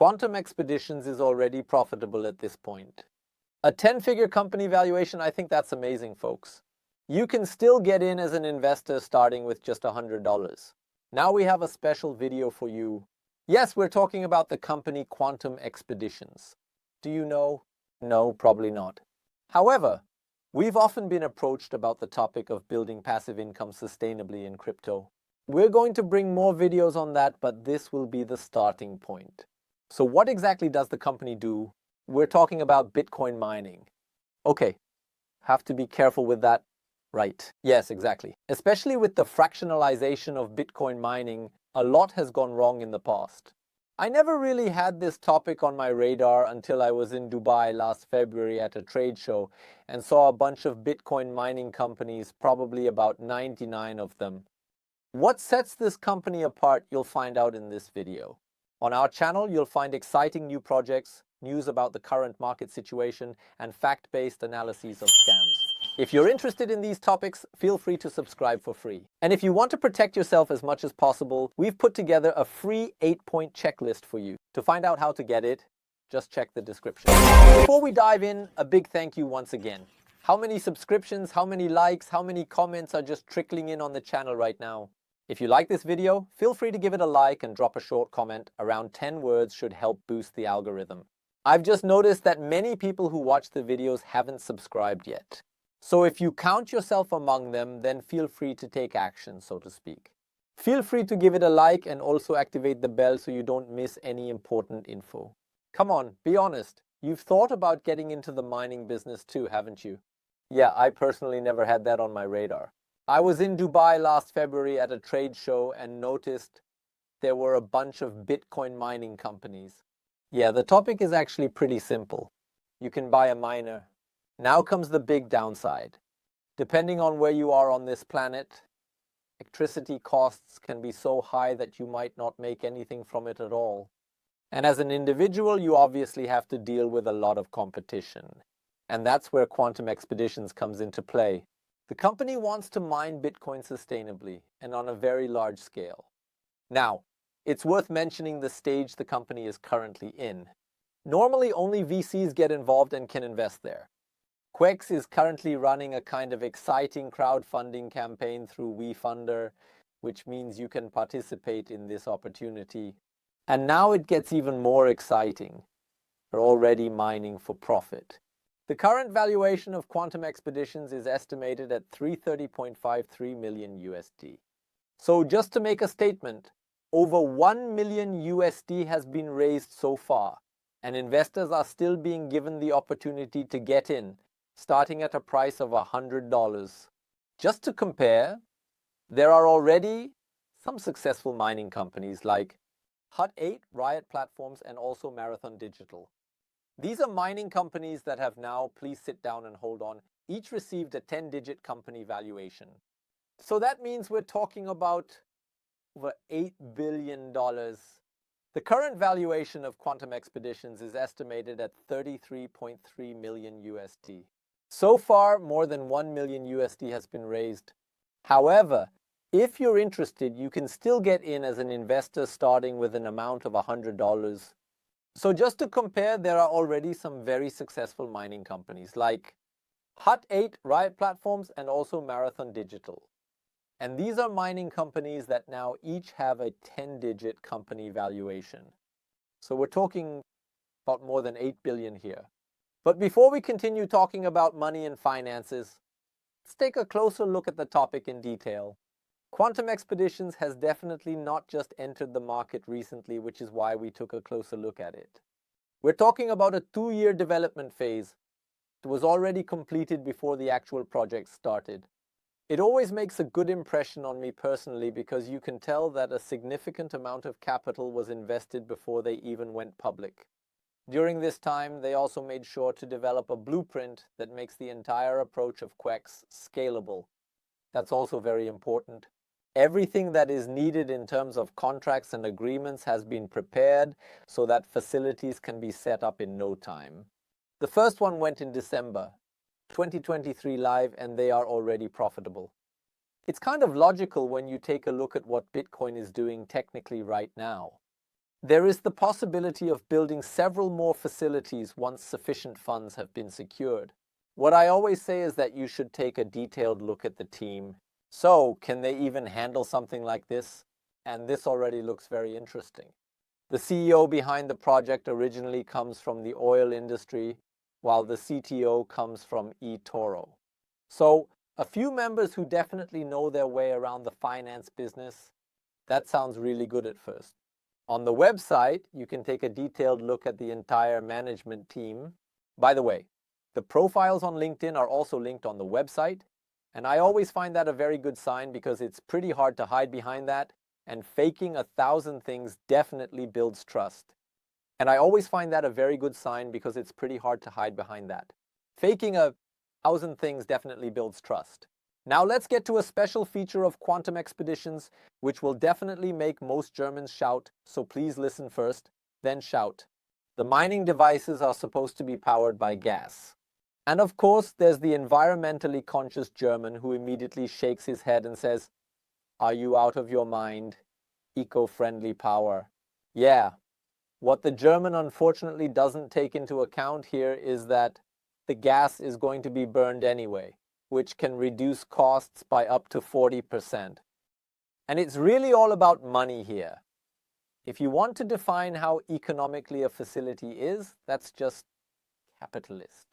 Quantum Expeditions is already profitable at this point. A 10-figure company valuation, I think that's amazing, folks. You can still get in as an investor starting with just $100. Now we have a special video for you. Yes, we're talking about the company Quantum Expeditions. Do you know? No, probably not. However, we've often been approached about the topic of building passive income sustainably in crypto. We're going to bring more videos on that, but this will be the starting point. So what exactly does the company do? We're talking about Bitcoin mining. Okay, have to be careful with that. Right. Yes, exactly. Especially with the fractionalization of Bitcoin mining, a lot has gone wrong in the past. I never really had this topic on my radar until I was in Dubai last February at a trade show and saw a bunch of Bitcoin mining companies, probably about 99 of them. What sets this company apart, you'll find out in this video. On our channel, you'll find exciting new projects, news about the current market situation, and fact-based analyses of scams. If you're interested in these topics, feel free to subscribe for free. And if you want to protect yourself as much as possible, we've put together a free 8-point checklist for you. To find out how to get it, just check the description. Before we dive in, a big thank you once again. How many subscriptions, how many likes, how many comments are just trickling in on the channel right now? If you like this video, feel free to give it a like and drop a short comment. Around 10 words should help boost the algorithm. I've just noticed that many people who watch the videos haven't subscribed yet. So if you count yourself among them, then feel free to take action, so to speak. Feel free to give it a like and also activate the bell so you don't miss any important info. Come on, be honest. You've thought about getting into the mining business too, haven't you? Yeah, I personally never had that on my radar. I was in Dubai last February at a trade show and noticed there were a bunch of Bitcoin mining companies. Yeah, the topic is actually pretty simple. You can buy a miner. Now comes the big downside. Depending on where you are on this planet, electricity costs can be so high that you might not make anything from it at all. And as an individual, you obviously have to deal with a lot of competition. And that's where Quantum Expeditions comes into play. The company wants to mine Bitcoin sustainably and on a very large scale. Now, it's worth mentioning the stage the company is currently in. Normally, only VCs get involved and can invest there. Quex is currently running a kind of exciting crowdfunding campaign through WeFunder, which means you can participate in this opportunity. And now it gets even more exciting. They're already mining for profit. The current valuation of Quantum Expeditions is estimated at $330.53 million USD. So just to make a statement, over $1 million USD has been raised so far, and investors are still being given the opportunity to get in, starting at a price of $100. Just to compare, there are already some successful mining companies like Hut 8, Riot Platforms, and also Marathon Digital. These are mining companies that have now, please sit down and hold on, each received a 10-digit company valuation. So that means we're talking about over $8 billion. The current valuation of Quantum Expeditions is estimated at $33.3 million USD. So far, more than $1 million USD has been raised. However, if you're interested, you can still get in as an investor starting with an amount of $100. So just to compare, there are already some very successful mining companies like Hut 8, Riot Platforms, and also Marathon Digital. And these are mining companies that now each have a 10-digit company valuation. So we're talking about more than $8 billion here. But before we continue talking about money and finances, let's take a closer look at the topic in detail. Quantum Expeditions has definitely not just entered the market recently, which is why we took a closer look at it. We're talking about a 2-year development phase. It was already completed before the actual project started. It always makes a good impression on me personally because you can tell that a significant amount of capital was invested before they even went public. During this time, they also made sure to develop a blueprint that makes the entire approach of Quex scalable. That's also very important. Everything that is needed in terms of contracts and agreements has been prepared so that facilities can be set up in no time. The first one went in December 2023 live, and they are already profitable. It's kind of logical when you take a look at what Bitcoin is doing technically right now. There is the possibility of building several more facilities once sufficient funds have been secured. What I always say is that you should take a detailed look at the team. So, can they even handle something like this? And this already looks very interesting. The CEO behind the project originally comes from the oil industry, while the CTO comes from eToro. So, a few members who definitely know their way around the finance business. That sounds really good at first. On the website, you can take a detailed look at the entire management team. By the way, the profiles on LinkedIn are also linked on the website, and I always find that a very good sign because it's pretty hard to hide behind that, and faking 1,000 things definitely builds trust. And I always find that a very good sign because it's pretty hard to hide behind that. Faking 1,000 things definitely builds trust. Now let's get to a special feature of quantum expeditions, which will definitely make most Germans shout, so please listen first, then shout. The mining devices are supposed to be powered by gas. And of course, there's the environmentally conscious German who immediately shakes his head and says, "Are you out of your mind? Eco-friendly power." Yeah. What the German unfortunately doesn't take into account here is that the gas is going to be burned anyway, which can reduce costs by up to 40%. And it's really all about money here. If you want to define how economically a facility is, that's just capitalist.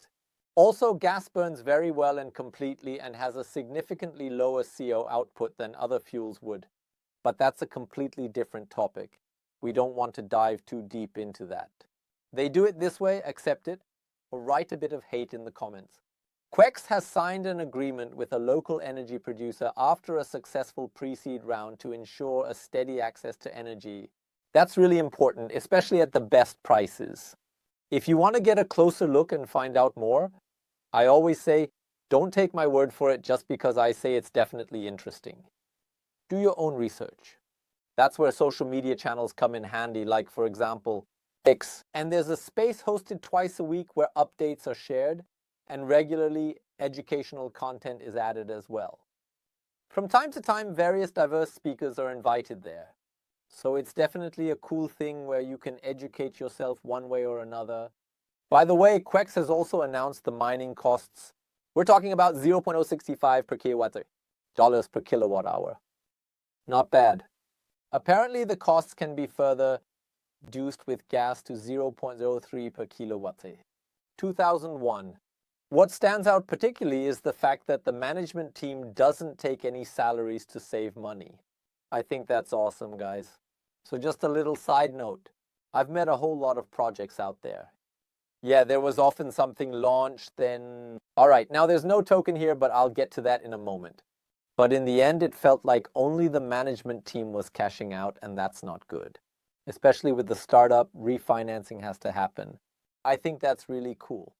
Also, gas burns very well and completely and has a significantly lower CO output than other fuels would. But that's a completely different topic. We don't want to dive too deep into that. They do it this way, accept it, or write a bit of hate in the comments. Quex has signed an agreement with a local energy producer after a successful pre-seed round to ensure a steady access to energy. That's really important, especially at the best prices. If you want to get a closer look and find out more, I always say, don't take my word for it just because I say it's definitely interesting. Do your own research. That's where social media channels come in handy, like for example, X. And there's a space hosted twice a week where updates are shared and regularly educational content is added as well. From time to time, various diverse speakers are invited there. So it's definitely a cool thing where you can educate yourself one way or another. By the way, Quex has also announced the mining costs. We're talking about 0.065 per kilowatt dollars per kilowatt hour. Not bad. Apparently the costs can be further reduced with gas to 0.03 per kilowatt. 2001. What stands out particularly is the fact that the management team doesn't take any salaries to save money. I think that's awesome, guys. So just a little side note. I've met a whole lot of projects out there. Yeah, there was often something launched, then... Alright, now there's no token here, but I'll get to that in a moment. But in the end, it felt like only the management team was cashing out, and that's not good. Especially with the startup, refinancing has to happen. I think that's really cool.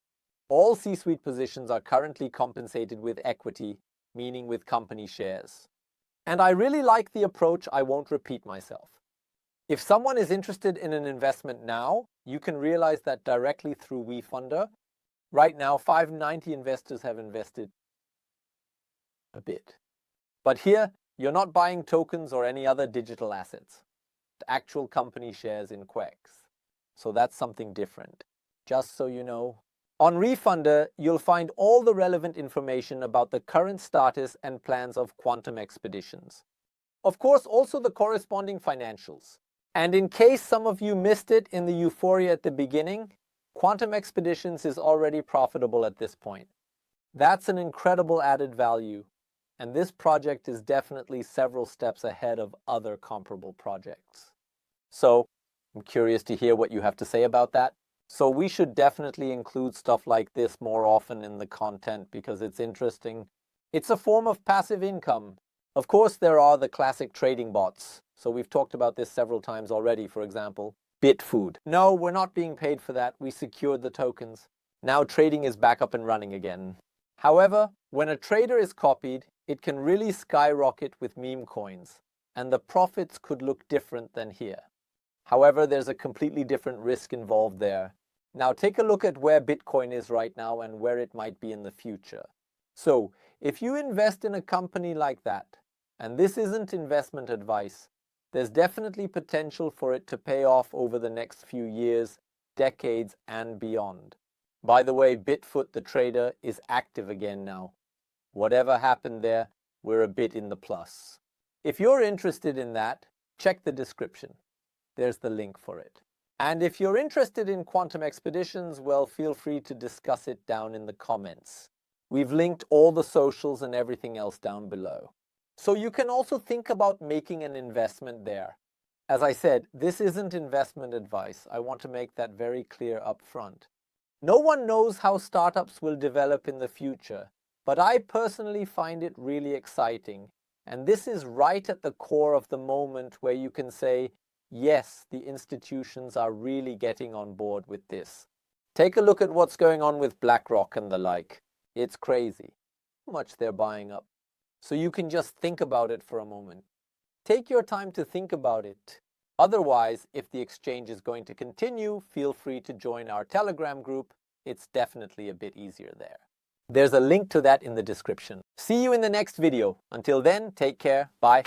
All C-suite positions are currently compensated with equity, meaning with company shares. And I really like the approach. I won't repeat myself. If someone is interested in an investment now, you can realize that directly through WeFunder. Right now, 590 investors have invested a bit. But here, you're not buying tokens or any other digital assets. The actual company shares in Quex. So that's something different. Just so you know. On WeFunder, you'll find all the relevant information about the current status and plans of quantum expeditions. Of course, also the corresponding financials. And in case some of you missed it in the euphoria at the beginning, quantum expeditions is already profitable at this point. That's an incredible added value. And this project is definitely several steps ahead of other comparable projects. So, I'm curious to hear what you have to say about that. So we should definitely include stuff like this more often in the content because it's interesting. It's a form of passive income. Of course, there are the classic trading bots. So we've talked about this several times already, for example, Bitfood. No, we're not being paid for that. We secured the tokens. Now trading is back up and running again. However, when a trader is copied, it can really skyrocket with meme coins, and the profits could look different than here. However, there's a completely different risk involved there. Now take a look at where Bitcoin is right now and where it might be in the future. So, if you invest in a company like that, and this isn't investment advice, There's definitely potential for it to pay off over the next few years, decades, and beyond. By the way, Bitfoot the trader is active again now. Whatever happened there, we're a bit in the plus. If you're interested in that, check the description. There's the link for it. And if you're interested in quantum expeditions, well, feel free to discuss it down in the comments. We've linked all the socials and everything else down below. So you can also think about making an investment there. As I said, this isn't investment advice. I want to make that very clear up front. No one knows how startups will develop in the future, but I personally find it really exciting. And this is right at the core of the moment where you can say, yes, the institutions are really getting on board with this. Take a look at what's going on with BlackRock and the like. It's crazy how much they're buying up. So you can just think about it for a moment. Take your time to think about it. Otherwise, if the exchange is going to continue, feel free to join our Telegram group. It's definitely a bit easier there. There's a link to that in the description. See you in the next video. Until then, take care. Bye.